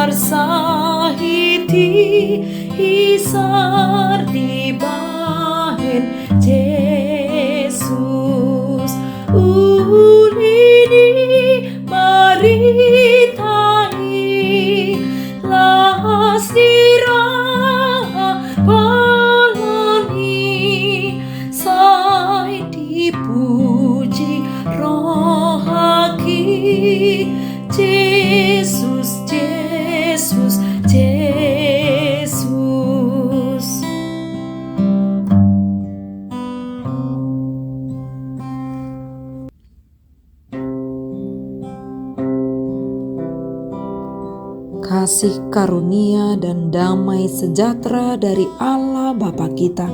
Arsahiti hisar di bahen Yesus. Ulini maritai las dirah balani sai dipuji rohaki Yesus, Yesus, Yesus. Kasih karunia dan damai sejahtera dari Allah Bapa kita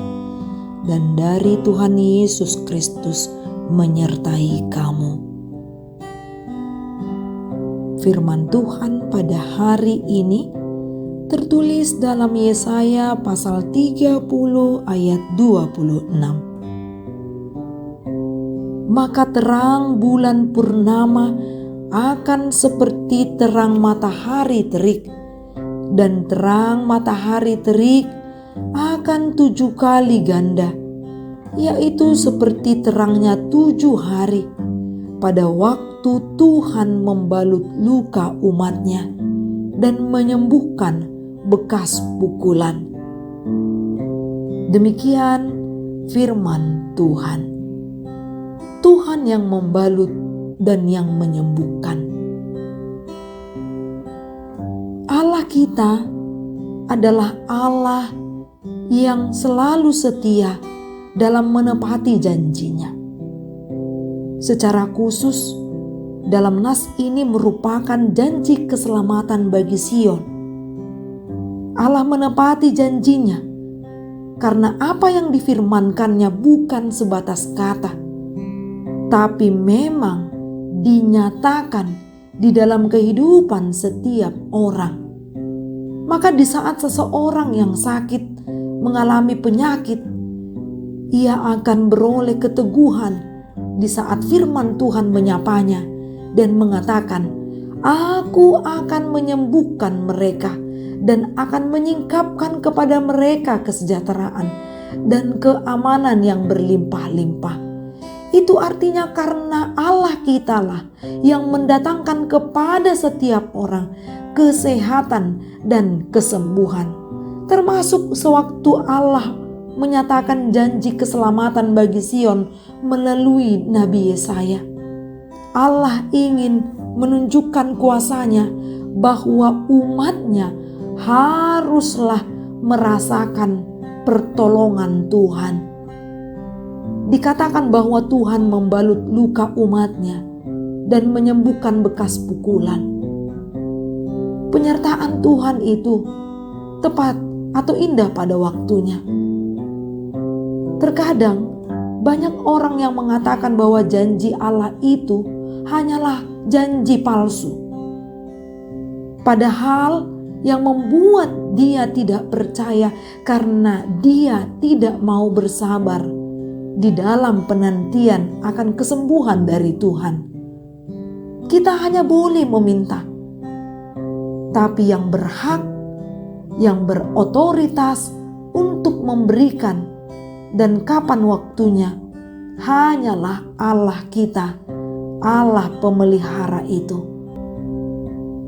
dan dari Tuhan Yesus Kristus menyertai kamu. Firman Tuhan pada hari ini tertulis dalam Yesaya pasal 30 ayat 26. Maka terang bulan purnama akan seperti terang matahari terik, dan terang matahari terik akan 7 kali ganda, yaitu seperti terangnya 7 hari pada waktu Tuhan membalut luka umatnya dan menyembuhkan bekas pukulan. Demikian firman Tuhan. Tuhan yang membalut dan yang menyembuhkan. Allah kita adalah Allah yang selalu setia dalam menepati janjinya. Secara khusus, dalam nas ini merupakan janji keselamatan bagi Sion. Allah menepati janjinya karena apa yang difirmankannya bukan sebatas kata, tapi memang dinyatakan di dalam kehidupan setiap orang. Maka di saat seseorang yang sakit mengalami penyakit, ia akan beroleh keteguhan di saat firman Tuhan menyapanya dan mengatakan, "Aku akan menyembuhkan mereka dan akan menyingkapkan kepada mereka kesejahteraan dan keamanan yang berlimpah-limpah." Itu artinya karena Allah kitalah yang mendatangkan kepada setiap orang kesehatan dan kesembuhan. Termasuk sewaktu Allah menyatakan janji keselamatan bagi Sion melalui Nabi Yesaya. Allah ingin menunjukkan kuasanya bahwa umatnya haruslah merasakan pertolongan Tuhan. Dikatakan bahwa Tuhan membalut luka umatnya dan menyembuhkan bekas pukulan. Penyertaan Tuhan itu tepat atau indah pada waktunya. Terkadang banyak orang yang mengatakan bahwa janji Allah itu hanyalah janji palsu. Padahal yang membuat dia tidak percaya karena dia tidak mau bersabar di dalam penantian akan kesembuhan dari Tuhan. Kita hanya boleh meminta, tapi yang berhak, yang berotoritas untuk memberikan dan kapan waktunya hanyalah Allah kita, Allah pemelihara itu.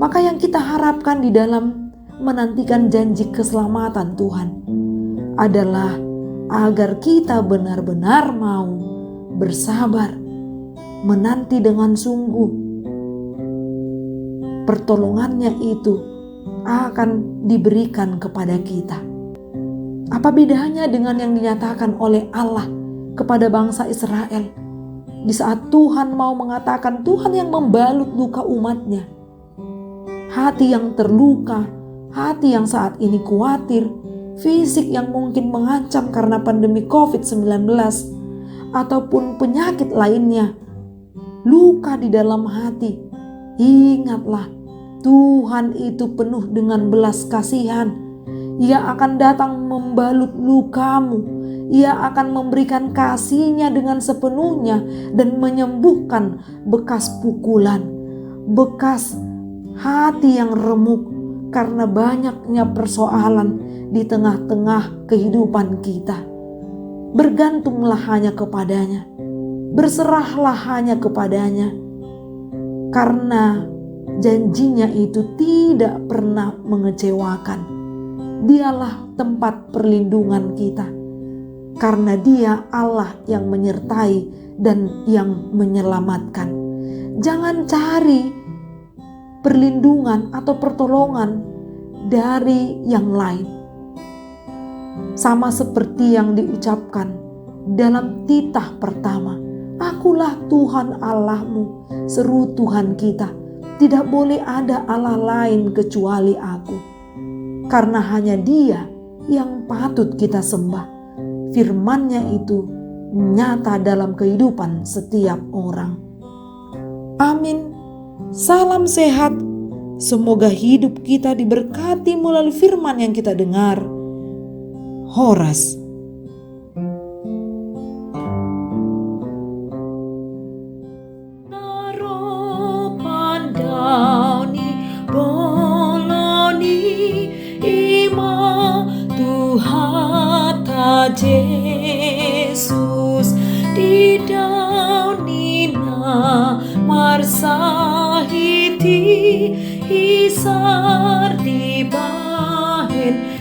Maka yang kita harapkan di dalam menantikan janji keselamatan Tuhan adalah agar kita benar-benar mau bersabar, menanti dengan sungguh. Pertolongannya itu akan diberikan kepada kita. Apa bedanya dengan yang dinyatakan oleh Allah kepada bangsa Israel di saat Tuhan mau mengatakan Tuhan yang membalut luka umatnya? Hati yang terluka, hati yang saat ini khawatir, fisik yang mungkin mengancam karena pandemi COVID-19 ataupun penyakit lainnya, luka di dalam hati. Ingatlah, Tuhan itu penuh dengan belas kasihan. Ia akan datang membalut lukamu. Ia akan memberikan kasih-Nya dengan sepenuhnya dan menyembuhkan bekas pukulan, bekas hati yang remuk karena banyaknya persoalan di tengah-tengah kehidupan kita. Bergantunglah hanya kepadanya, berserahlah hanya kepadanya, karena janjinya itu tidak pernah mengecewakan. Dialah tempat perlindungan kita, karena Dia Allah yang menyertai dan yang menyelamatkan. Jangan cari perlindungan atau pertolongan dari yang lain. Sama seperti yang diucapkan dalam titah pertama, "Akulah Tuhan Allahmu," seru Tuhan kita. Tidak boleh ada Allah lain kecuali Aku, karena hanya Dia yang patut kita sembah. Firman-Nya itu nyata dalam kehidupan setiap orang. Amin. Salam sehat. Semoga hidup kita diberkati melalui firman yang kita dengar. Horas. Naro pandauni boloni ima Tuhan ta Yesus di daunina marsahiti isar di bahen